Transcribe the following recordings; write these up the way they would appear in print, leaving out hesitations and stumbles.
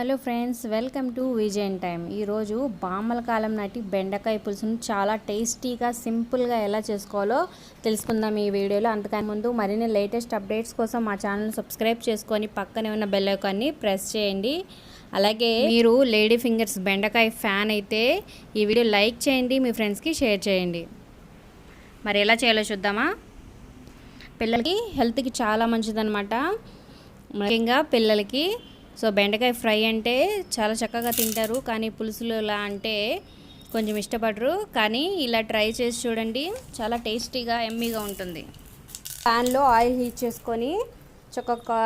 Hello friends, welcome to Vijayan time. ఈరోజు బామ్మల కాలం నాటి బెండకాయ పులుసును చాలా టేస్టీగా సింపుల్గా ఎలా చేసుకోవాలో తెలుసుకుందాం ఈ వీడియోలో. అంతకన్నా ముందు మరిన్ని లేటెస్ట్ అప్డేట్స్ కోసం మా ఛానల్ సబ్స్క్రైబ్ చేసుకొని పక్కనే ఉన్న బెల్ ఐకాన్ని ప్రెస్ చేయండి. అలాగే మీరు లేడీ ఫింగర్స్ బెండకాయ ఫ్యాన్ అయితే ఈ వీడియో లైక్ చేయండి, మీ ఫ్రెండ్స్కి షేర్ చేయండి. మరి ఎలా చేయాలో చూద్దామా. పిల్లలకి హెల్త్కి చాలా మంచిదన్నమాట, ముఖ్యంగా పిల్లలకి. సో బెండకాయ ఫ్రై అంటే చాలా చక్కగా తింటారు, కానీ పులుసులు ఇలా అంటే కొంచెం ఇష్టపడరు. కానీ ఇలా ట్రై చేసి చూడండి, చాలా టేస్టీగా ఎమ్మీగా ఉంటుంది. ప్యాన్లో ఆయిల్ హీట్ చేసుకొని చక్కగా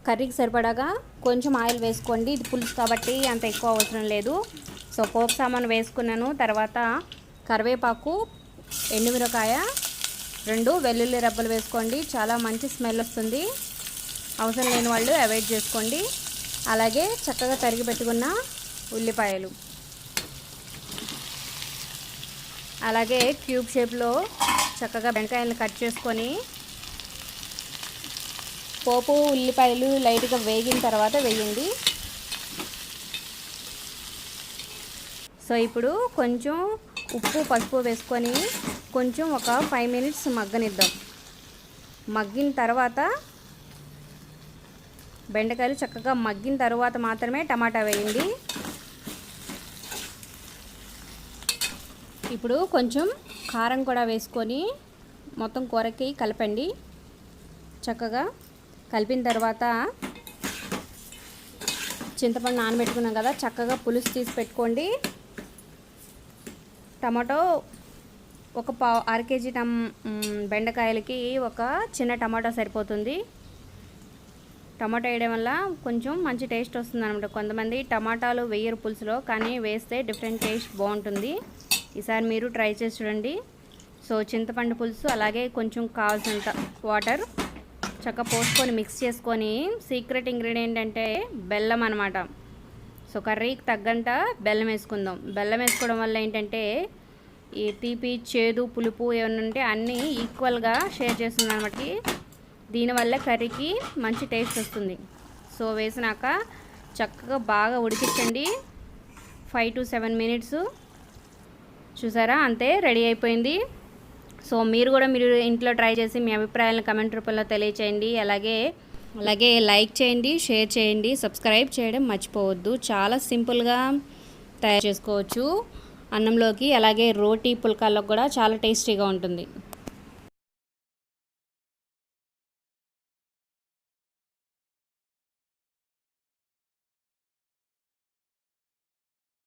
కర్రీకి సరిపడగా కొంచెం ఆయిల్ వేసుకోండి. ఇది పులుసు కాబట్టి అంత ఎక్కువ అవసరం లేదు. సో పోపు సామాను వేసుకున్నాను. తర్వాత కరివేపాకు, ఎండుమిరకాయ, 2 వెల్లుల్లి రెబ్బలు వేసుకోండి. చాలా మంచి స్మెల్ వస్తుంది. అవసరం లేని వాళ్ళు అవాయిడ్ చేసుకోండి. అలాగే చక్కగా తరిగి పెట్టుకున్న ఉల్లిపాయలు, అలాగే క్యూబ్ షేప్లో చక్కగా బెండకాయలను కట్ చేసుకొని పోపు ఉల్లిపాయలు లైట్గా వేగిన తర్వాత వేయండి. సో ఇప్పుడు కొంచెం ఉప్పు పసుపు వేసుకొని కొంచెం ఒక 5 మినిట్స్ మగ్గనిద్దాం. మగ్గిన తర్వాత బెండకాయలు చక్కగా మగ్గిన తర్వాత మాత్రమే టమాటా వేయండి. ఇప్పుడు కొంచెం కారం కూడా వేసుకొని మొత్తం కూరకి కలపండి. చక్కగా కలిపిన తర్వాత చింతపండు నానబెట్టుకున్నాం కదా, చక్కగా పులుసు తీసి పెట్టుకోండి. టమాటో ఒక అర కేజీ బెండకాయలకి ఒక చిన్న టమాటో సరిపోతుంది. టమాటా వేయడం వల్ల కొంచెం మంచి టేస్ట్ వస్తుంది అనమాట. కొంతమంది టమాటాలు వేయరు పులుసులో, కానీ వేస్తే డిఫరెంట్ టేస్ట్ బాగుంటుంది. ఈసారి మీరు ట్రై చేసి చూడండి. సో చింతపండు పులుసు, అలాగే కొంచెం కావాల్సినంత వాటర్ చక్కగా పోసుకొని మిక్స్ చేసుకొని, సీక్రెట్ ఇంగ్రీడియంట్ అంటే బెల్లం అనమాట. సో కర్రీకి తగ్గంత బెల్లం వేసుకుందాం. బెల్లం వేసుకోవడం వల్ల ఏంటంటే ఈ తీపి, చేదు, పులుపు ఏమన్నా ఉంటే అన్నీ ఈక్వల్గా షేర్ చేస్తుంది అనమాట. దీనివల్ల కర్రీకి మంచి టేస్ట్ వస్తుంది. సో వేసినాక చక్కగా బాగా ఉడికించండి. 5 to 7 మినిట్స్. చూసారా, అంతే, రెడీ అయిపోయింది. సో మీరు ఇంట్లో ట్రై చేసి మీ అభిప్రాయాలను కమెంట్ రూపంలో తెలియచేయండి. అలాగే లైక్ చేయండి, షేర్ చేయండి, సబ్స్క్రైబ్ చేయడం మర్చిపోవద్దు. చాలా సింపుల్గా తయారు చేసుకోవచ్చు అన్నంలోకి, అలాగే రోటీ పుల్కాల్లో కూడా చాలా టేస్టీగా ఉంటుంది.